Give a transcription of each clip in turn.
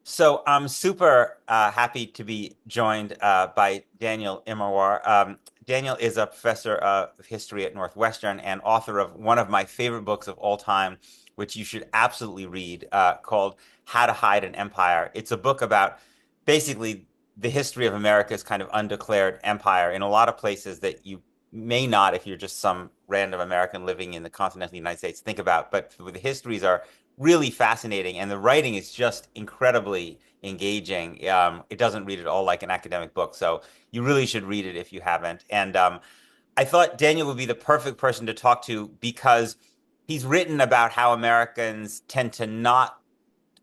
So I'm super happy to be joined by Daniel Immerwahr. Daniel is a professor of history at Northwestern and author of one of my favorite books of all time, which you should absolutely read, called How to Hide an Empire. It's a book about basically the history of America's kind of undeclared empire in a lot of places that you may not, if you're just some random American living in the continental United States, think about. But the histories are really fascinating, and the writing is just incredibly engaging. It doesn't read at all like an academic book, so you really should read it if you haven't. And I thought Daniel would be the perfect person to talk to because he's written about how Americans tend to not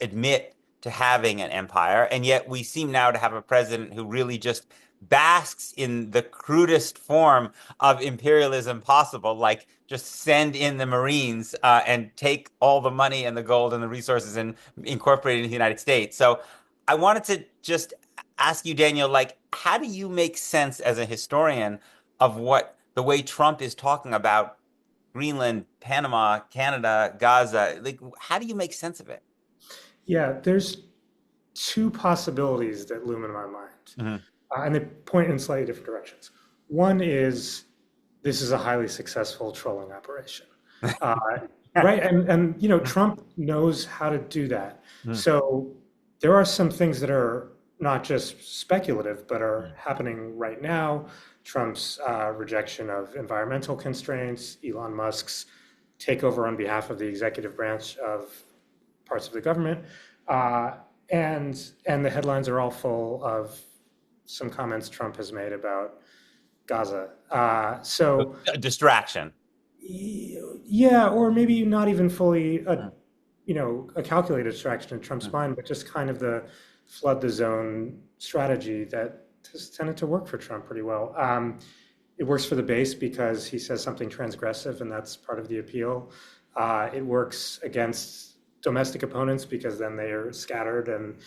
admit to having an empire, and yet we seem now to have a president who really just basks in the crudest form of imperialism possible, like just send in the Marines and take all the money and the gold and the resources and incorporate it in the United States. So I wanted to just ask you, Daniel, like, how do you make sense as a historian of what the way Trump is talking about Greenland, Panama, Canada, Gaza? Like, how do you make sense of it? Yeah, there's two possibilities that loom in my mind, Mhm. and they point in slightly different directions. One is this is a highly successful trolling operation, uh, right? And Trump knows how to do that. So there are some things that are not just speculative, but are happening right now. Trump's rejection of environmental constraints, Elon Musk's takeover on behalf of the executive branch of parts of the government, uh, and the headlines are all full of some comments Trump has made about Gaza. Distraction. Yeah, or maybe not even fully a calculated distraction in Trump's mind, but just kind of the flood the zone strategy that has tended to work for Trump pretty well. It works for the base because he says something transgressive, and that's part of the appeal. It works against domestic opponents because then they are scattered and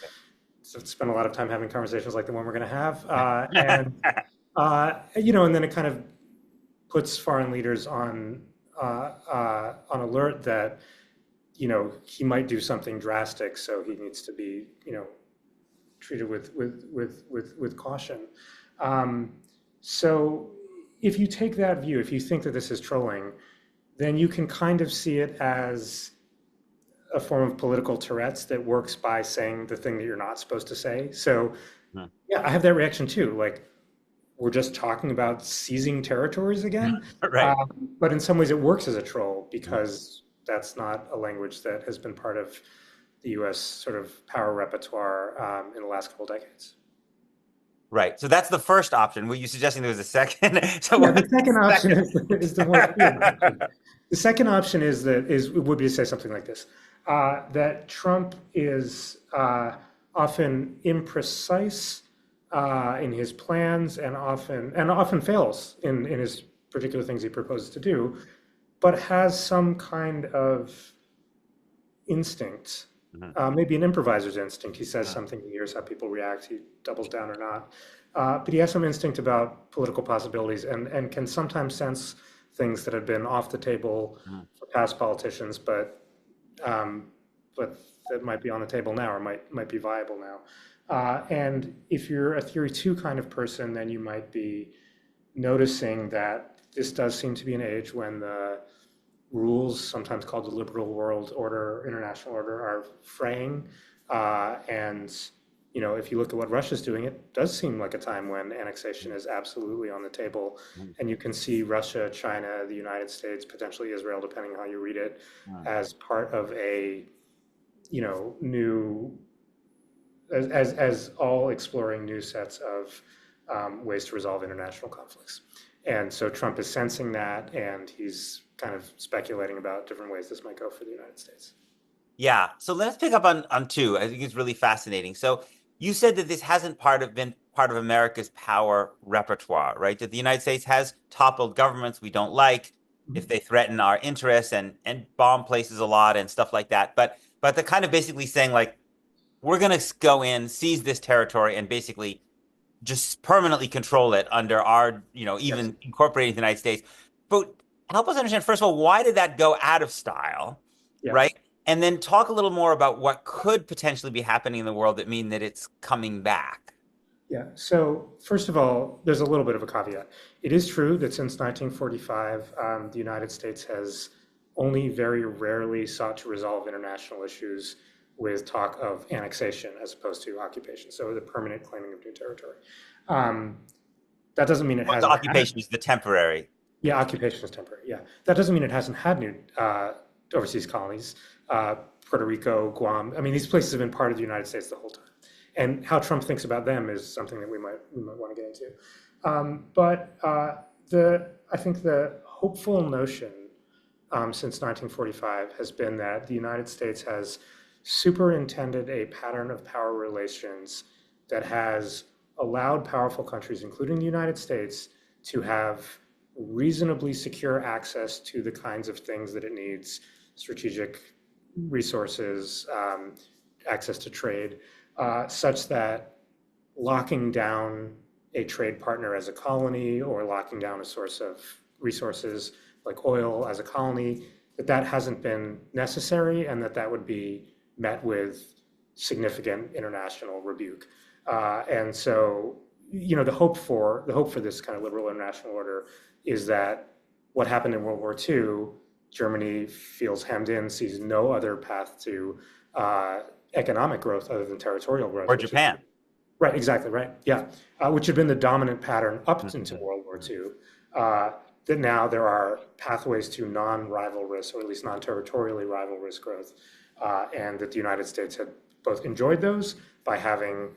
spend a lot of time having conversations like the one we're going to have. And then it kind of puts foreign leaders on alert that he might do something drastic, so he needs to be treated with caution. Um, so if you take that view, if you think that this is trolling, then you can kind of see it as a form of political Tourette's that works by saying the thing that you're not supposed to say. So yeah, I have that reaction too. Like, we're just talking about seizing territories again. Right. But in some ways, it works as a troll because that's not a language that has been part of the US sort of power repertoire in the last couple of decades. Right. So that's the first option. Were you suggesting there was a second? So Yeah, what's the second the option second? is the more appealing option. The second option would be to say something like this: that Trump is often imprecise in his plans and often fails in his particular things he proposes to do, but has some kind of instinct, Mhm. maybe an improviser's instinct. He says Mhm. something, he hears how people react, he doubles down or not. But he has some instinct about political possibilities and can sometimes sense things that have been off the table Mhm. for past politicians, um, but that might be on the table now or might be viable now. And if you're a theory two kind of person, then you might be noticing that this does seem to be an age when the rules, sometimes called the liberal world order, international order, are fraying. And if you look at what Russia's doing, it does seem like a time when annexation is absolutely on the table. Mhm. And you can see Russia, China, the United States, potentially Israel, depending on how you read it, Mhm. as part of a new as all exploring new sets of ways to resolve international conflicts. And so Trump is sensing that, and he's kind of speculating about different ways this might go for the United States. Yeah. So let's pick up on two. I think it's really fascinating. So you said that this hasn't been part of America's power repertoire, right? That the United States has toppled governments we don't like if they threaten our interests and bomb places a lot and stuff like that. But they're kind of basically saying like we're going to go in, seize this territory, and basically just permanently control it under our, Yes. even incorporating the United States. But help us understand, first of all, why did that go out of style, Yeah. right? And then talk a little more about what could potentially be happening in the world that mean that it's coming back. Yeah. So first of all, there's a little bit of a caveat. It is true that since 1945, the United States has only very rarely sought to resolve international issues with talk of annexation as opposed to occupation. So the permanent claiming of new territory. Um, that doesn't mean it The hasn't had. occupation is the temporary. Yeah, occupation is temporary. Yeah, that doesn't mean it hasn't had new overseas colonies. Puerto Rico, Guam. I mean, these places have been part of the United States the whole time. And how Trump thinks about them is something that we might want to get into. But the I think the hopeful notion since 1945 has been that the United States has superintended a pattern of power relations that has allowed powerful countries, including the United States, to have reasonably secure access to the kinds of things that it needs, strategic resources, access to trade, such that locking down a trade partner as a colony or locking down a source of resources like oil as a colony, that hasn't been necessary and that would be met with significant international rebuke. And so, the hope for this kind of liberal international order is that what happened in World War II, Germany feels hemmed in, sees no other path to economic growth other than territorial growth, Or which is Japan. right, exactly right, yeah, which had been the dominant pattern up into Mhm. World War II. That now there are pathways to non-rivalrous, or at least non-territorially rivalrous growth, and that the United States had both enjoyed those by having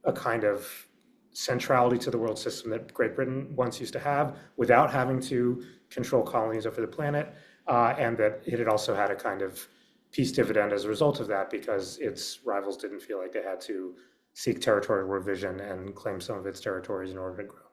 a kind of centrality to the world system that Great Britain once used to have without having to control colonies over the planet, and that it had also had a kind of peace dividend as a result of that because its rivals didn't feel like they had to seek territorial revision and claim some of its territories in order to grow.